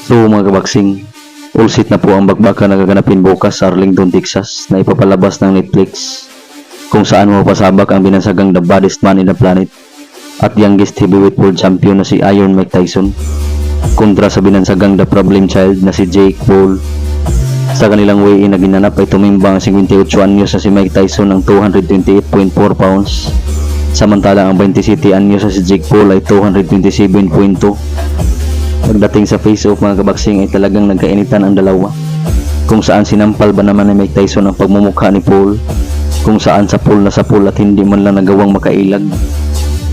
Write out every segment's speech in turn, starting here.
So mga kabaksing, all set na po ang bakbakan na gaganapin bukas sa Arlington, Texas na ipapalabas ng Netflix, kung saan mapasabak ang binansagang the baddest man in the planet at youngest heavyweight world champion na si Iron Mike Tyson kontra sa binansagang the problem child na si Jake Paul. Sa kanilang weigh-in na ginanap ay tumimbang 58 anyos na si Mike Tyson ng 228.4 pounds, samantala ang 27 anyos na si Jake Paul ay 227.2. Pagdating sa face-off mga kabaksing ay talagang nagkainitan ang dalawa, kung saan sinampal ba naman ni Mike Tyson ang pagmumukha ni Paul, kung saan sapul na sapul at hindi man lang nagawang makailag.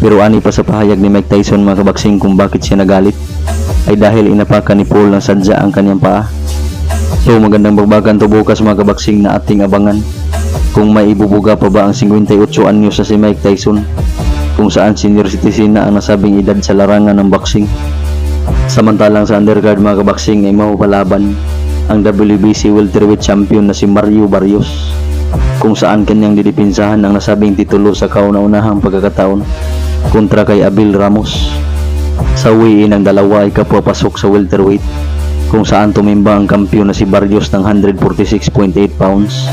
Pero ani pa sa pahayag ni Mike Tyson mga kabaksing kung bakit siya nagalit ay dahil inapakan ni Paul ng sadya ang kanyang paa. So magandang bagbakan to bukas mga kabaksing na ating abangan, kung may ibubuga pa ba ang 58 anyos na si Mike Tyson, kung saan senior citizen na ang nasabing edad sa larangan ng boxing. Samantalang sa undercard mga kabaksing ay mapapalaban ang WBC welterweight champion na si Mario Barrios, kung saan kanyang didipinsahan ang nasabing titulo sa kauna-unahang pagkakataon kontra kay Abel Ramos. Sa weigh-in ng dalawa ay kapwa-pasok sa welterweight, kung saan tumimba ang kampiyon na si Barrios ng 146.8 pounds,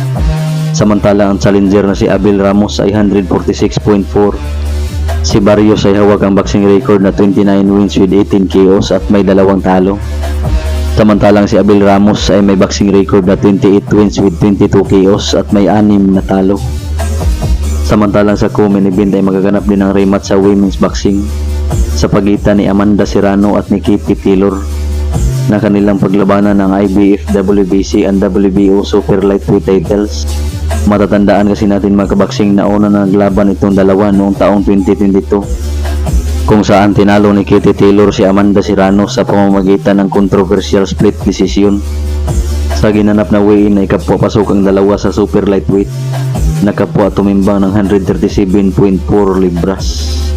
samantala ang challenger na si Abel Ramos ay 146.4. Si Barrios ay hawak ang boxing record na 29 wins with 18 KOs at may 2 talo. Samantalang si Abel Ramos ay may boxing record na 28 wins with 22 KOs at may 6 na talo. Samantalang sa co-main event ay magaganap din ang rematch sa women's boxing sa pagitan ni Amanda Serrano at ni Katie Taylor na kanilang paglabanan ng IBF, WBC and WBO super lightweight titles. Matatandaan kasi natin mga kabaksing na una na naglaban itong dalawa noong taong 2022, kung saan tinalo ni Katie Taylor si Amanda Serrano sa pamamagitan ng controversial split decision. Sa ginanap na weigh-in ay kapwa-pasok ang dalawa sa super lightweight na kapwa tumimbang ng 137.4 libras.